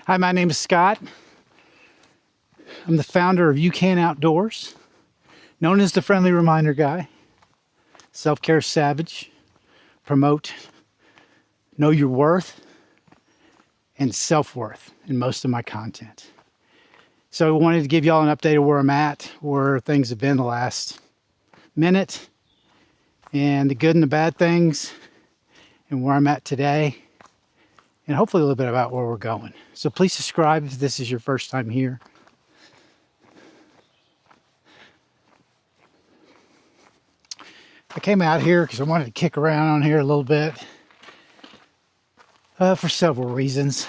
Hi, my name is Scott. I'm the founder of You Can Outdoors, known as the Friendly Reminder Guy. Self-care savage, promote know your worth and self-worth in most of my content. So I wanted to give y'all an update of where I'm at, where things have been the last minute, and the good and the bad things, and where I'm at today, and hopefully a little bit about where we're going. So please subscribe if this is your first time here. I came out here because I wanted to kick around on here a little bit for several reasons.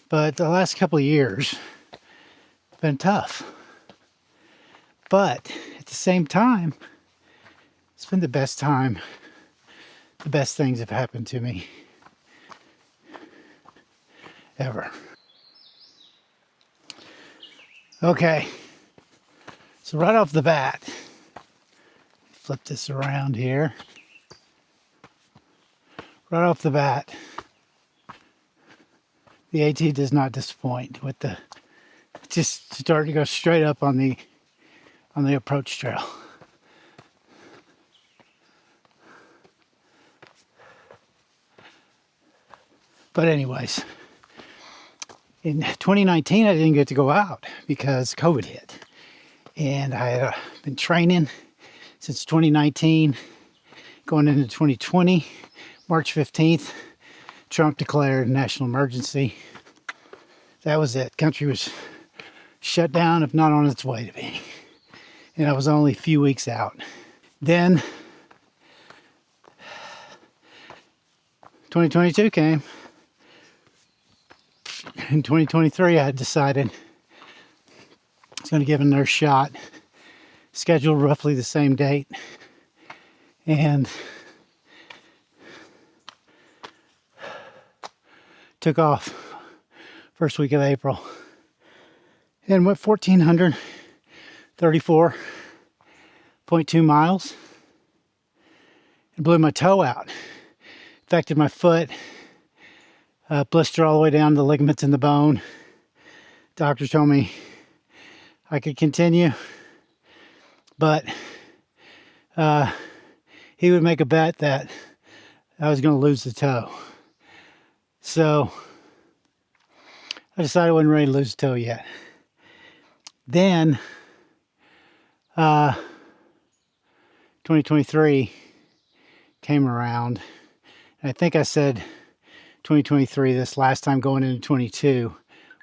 But the last couple of years have been tough. But at the same time, it's been the best time. The best things have happened to me ever. Okay, so right off the bat, flip this around here. Right off the bat, the AT does not disappoint with the just starting to go straight up on the approach trail. But anyways, in 2019 I didn't get to go out because COVID hit, and I had been training since 2019 going into 2020. March 15th, Trump declared national emergency. That was it. Country was shut down, if not on its way to being. And I was only a few weeks out. Then 2022 came. In 2023, I had decided I was going to give it another shot. Scheduled roughly the same date. And took off first week of April and went 1,434.2 miles and blew my toe out. Affected my foot, blister all the way down to the ligaments in the bone. Doctor told me I could continue, but he would make a bet that I was going to lose the toe. So I decided I wasn't ready to lose the toe yet. Then 2023 came around. And I think I said 2023 this last time going into 22.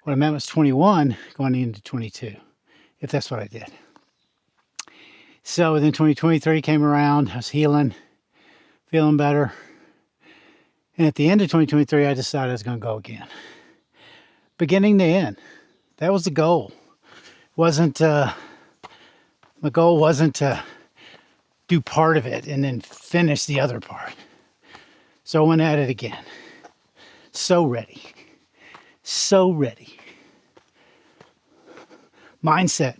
What I meant was 21 going into 22, if that's what I did. So then 2023 came around. I was healing, feeling better. And at the end of 2023, I decided I was going to go again. Beginning to end. That was the goal. My goal wasn't to do part of it and then finish the other part. So I went at it again. So ready. So ready. Mindset.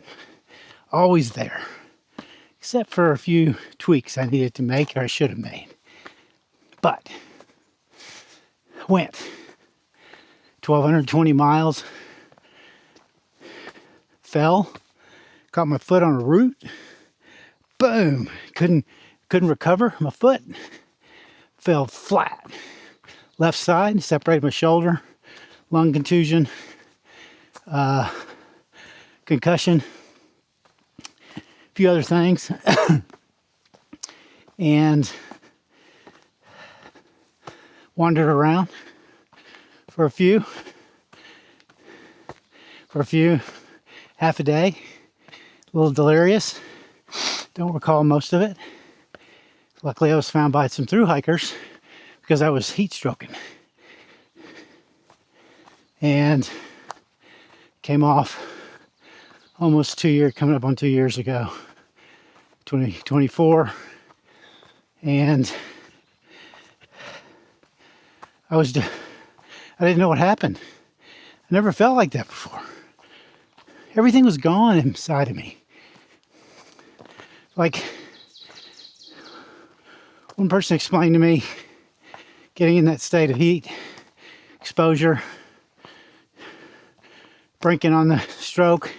Always there. Except for a few tweaks I needed to make, or I should have made. But went 1,220 miles, fell, caught my foot on a root, boom, couldn't recover my foot, fell flat, left side, separated my shoulder, lung contusion, concussion, a few other things, and wandered around for a few, half a day, a little delirious, don't recall most of it. Luckily I was found by some thru hikers because I was heat stroking. And came off almost 2 years, coming up on 2 years ago, 2024, and I didn't know what happened. I never felt like that before. Everything was gone inside of me. Like, one person explained to me, getting in that state of heat exposure, brinking on the stroke.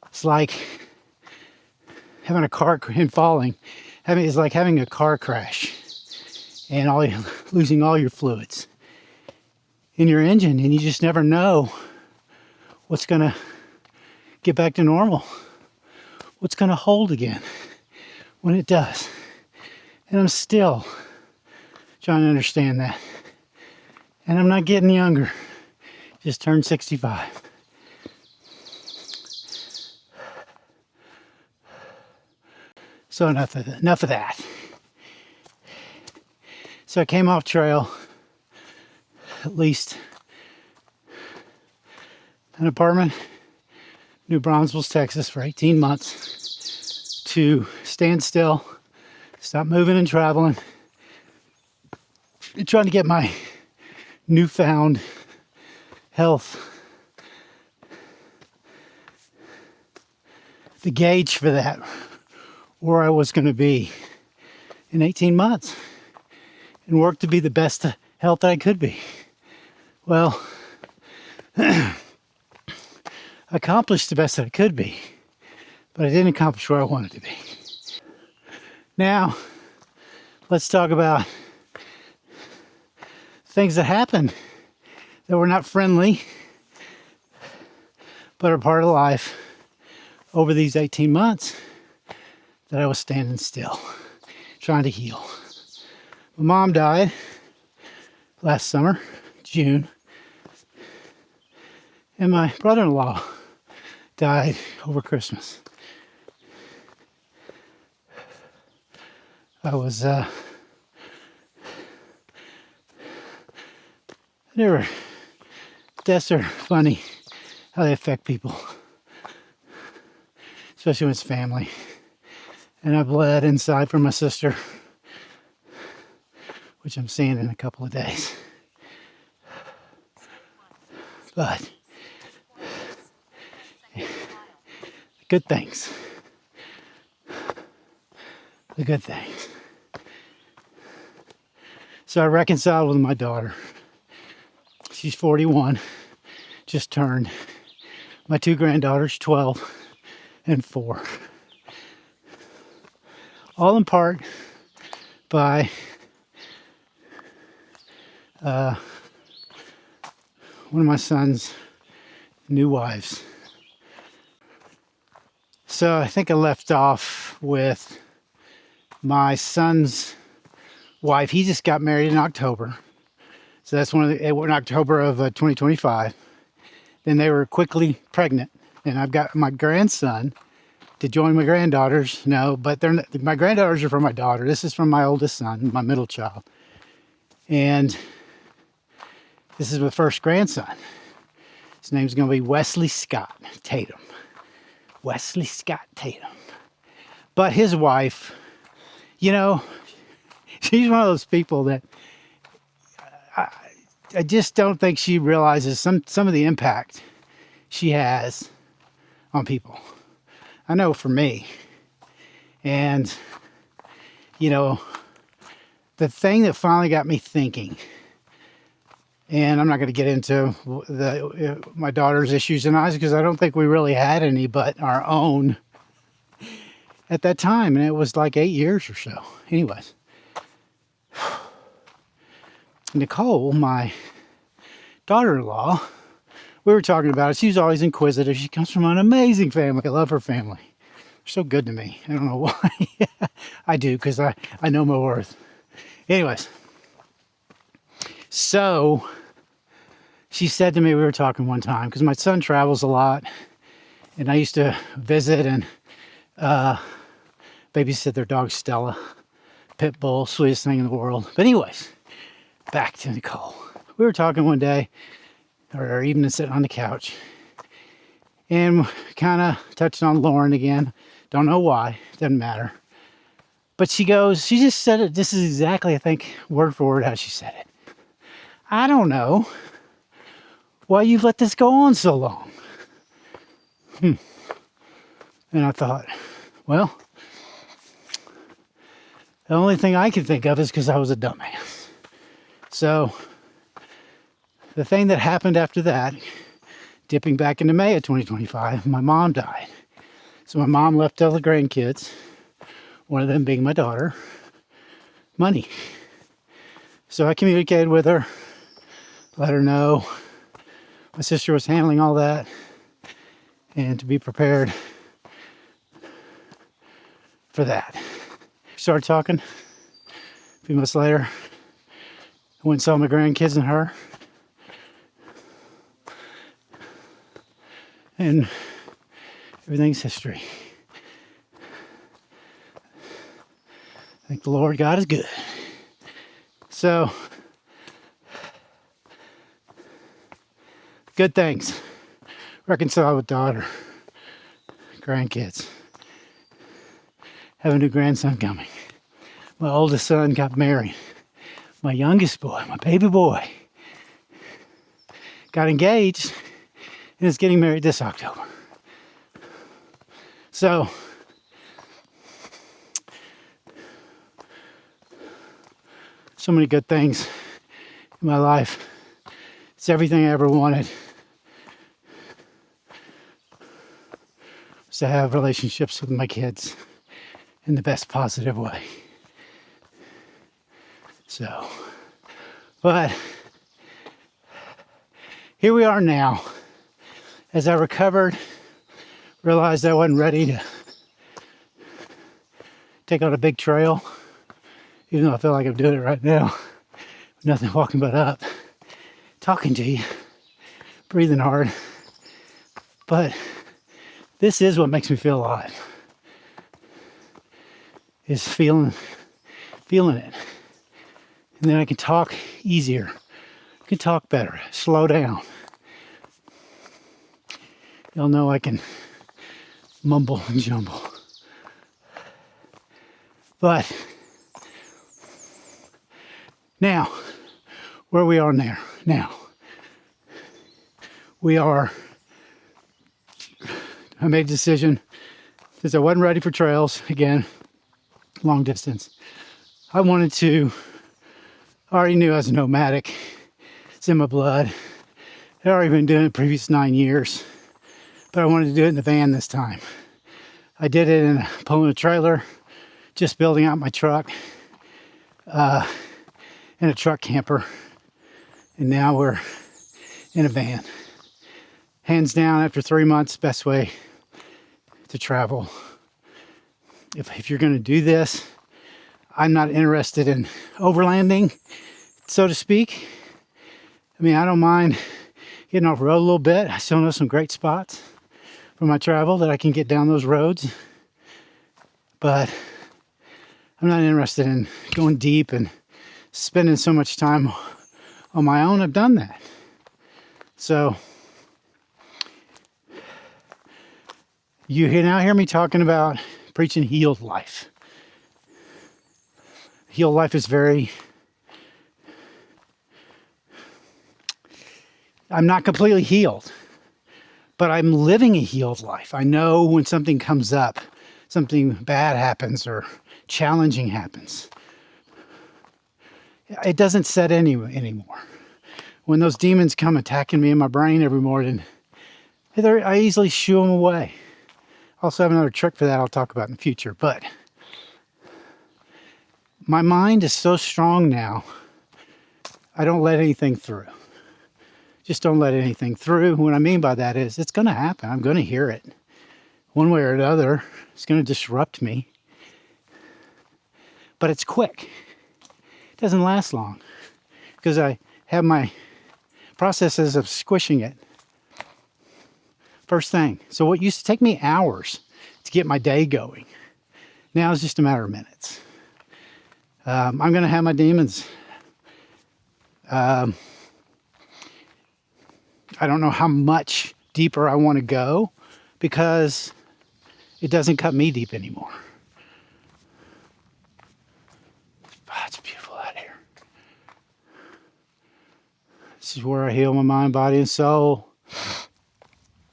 It's like having a car and falling. It's like having a car crash and losing all your fluids in your engine, and you just never know what's gonna get back to normal, what's gonna hold again when it does. And I'm still trying to understand that. And I'm not getting younger. Just turned 65. So enough of that. So I came off trail, at least an apartment, New Braunfels, Texas, for 18 months to stand still, stop moving and traveling, and trying to get my newfound health, the gauge for that, where I was going to be in 18 months, and work to be the best health that I could be. Well, accomplished the best that I could be, but I didn't accomplish where I wanted to be. Now, let's talk about things that happened that were not friendly, but are part of life over these 18 months that I was standing still, trying to heal. My mom died last summer, June, and my brother-in-law died over Christmas. Deaths are funny, how they affect people, especially when it's family. And I bled inside for my sister, which I'm seeing in a couple of days. But good things. The good things. So I reconciled with my daughter. She's 41, just turned. My two granddaughters, 12 and 4. All in part by one of my son's new wives. So I think I left off with my son's wife. He just got married in October. So that's in October of 2025. Then they were quickly pregnant. And I've got my grandson to join my granddaughters. No, but my granddaughters are from my daughter. This is from my oldest son, my middle child. And this is my first grandson. His name's going to be Wesley Scott Tatum. Wesley Scott Tatum. But his wife, you know, she's one of those people that I just don't think she realizes some of the impact she has on people. I know for me. And, you know, the thing that finally got me thinking, and I'm not going to get into my daughter's issues and eyes because I don't think we really had any but our own at that time. And it was like 8 years or so. Anyways. Nicole, my daughter-in-law, we were talking about it. She's always inquisitive. She comes from an amazing family. I love her family. They're so good to me. I don't know why. I do, because I know my worth. Anyways. So, she said to me, we were talking one time, because my son travels a lot, and I used to visit and babysit their dog Stella. Pit bull, sweetest thing in the world. But anyways, back to Nicole. We were talking one day, or evening, sitting on the couch, and kind of touched on Lauren again. Don't know why, doesn't matter. But she just said it, this is exactly, I think, word for word how she said it. I don't know why you've let this go on so long. And I thought, well, the only thing I can think of is because I was a dumbass. So, The thing that happened after that, dipping back into May of 2025, my mom died. So my mom left all the grandkids, one of them being my daughter, money. So I communicated with her, let her know my sister was handling all that, and to be prepared for that. Started talking. A few months later, I went and saw my grandkids and her. And everything's history. I think the Lord God is good. So, good things. Reconcile with daughter, grandkids. Have a new grandson coming. My oldest son got married. My youngest boy, my baby boy, got engaged and is getting married this October. So, so many good things in my life. It's everything I ever wanted. Was to have relationships with my kids in the best positive way. So, but here we are now. As I recovered, realized I wasn't ready to take on a big trail, even though I feel like I'm doing it right now. Nothing walking but up, talking to you, breathing hard. But this is what makes me feel alive. Is feeling it. And then I can talk easier. I can talk better, slow down. Y'all know I can mumble and jumble. But now, where we are now, I made a decision, since I wasn't ready for trails, again, long distance. I already knew I was nomadic. It's in my blood. I'd already been doing it the previous 9 years, but I wanted to do it in the van this time. I did it pulling a trailer, just building out my truck, in a truck camper, and now we're in a van. Hands down, after 3 months, best way to travel. If you're going to do this, I'm not interested in overlanding, so to speak. I mean, I don't mind getting off road a little bit. I still know some great spots for my travel that I can get down those roads. But I'm not interested in going deep and spending so much time on my own. I've done that. So you now hear me talking about preaching healed life. Healed life is I'm not completely healed, but I'm living a healed life. I know when something comes up, something bad happens or challenging happens, it doesn't set in anymore. When those demons come attacking me in my brain every morning, I easily shoo them away. I also have another trick for that I'll talk about in the future, but my mind is so strong now, I don't let anything through. Just don't let anything through. What I mean by that is, it's going to happen. I'm going to hear it. One way or another, it's going to disrupt me. But it's quick. It doesn't last long. Because I have my processes of squishing it first thing. So what used to take me hours to get my day going, now it's just a matter of minutes. I'm going to have my demons. I don't know how much deeper I want to go because it doesn't cut me deep anymore. It's beautiful out here. This is where I heal my mind, body, and soul.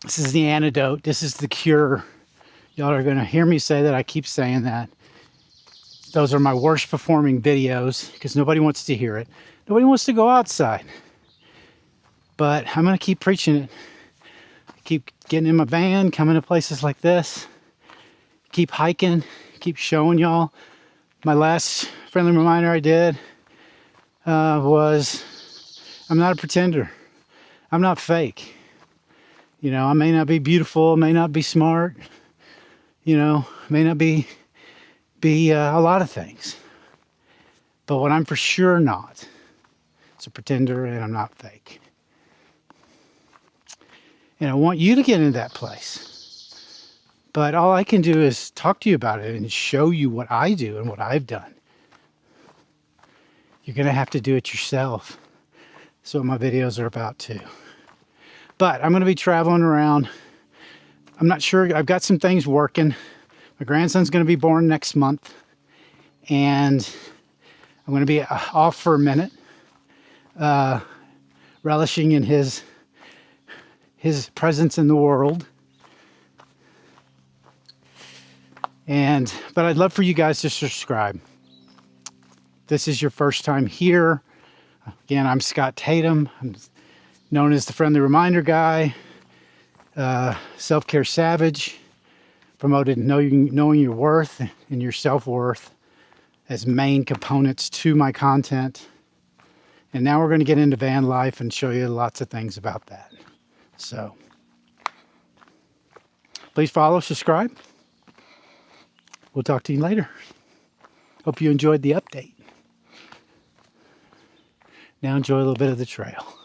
This is the antidote. This is the cure. Y'all are going to hear me say that. I keep saying that. Those are my worst performing videos because nobody wants to hear it. Nobody wants to go outside. But I'm going to keep preaching it. Keep getting in my van, coming to places like this. Keep hiking, keep showing y'all. My last friendly reminder I did was, I'm not a pretender. I'm not fake. You know, I may not be beautiful, may not be smart, you know, may not be a lot of things. But what I'm for sure not is a pretender, and I'm not fake. And I want you to get into that place. But all I can do is talk to you about it and show you what I do and what I've done. You're going to have to do it yourself. That's what my videos are about too. But I'm going to be traveling around. I'm not sure. I've got some things working. My grandson's going to be born next month. And I'm going to be off for a minute. Relishing in his presence in the world. But I'd love for you guys to subscribe. This is your first time here. Again, I'm 𝐔𝐜𝐚𝐧. I'm known as the Friendly Reminder Guy. Self-Care Savage. Promoted knowing your worth and your self-worth as main components to my content. And now we're going to get into van life and show you lots of things about that. So, please follow, subscribe. We'll talk to you later. Hope you enjoyed the update. Now enjoy a little bit of the trail.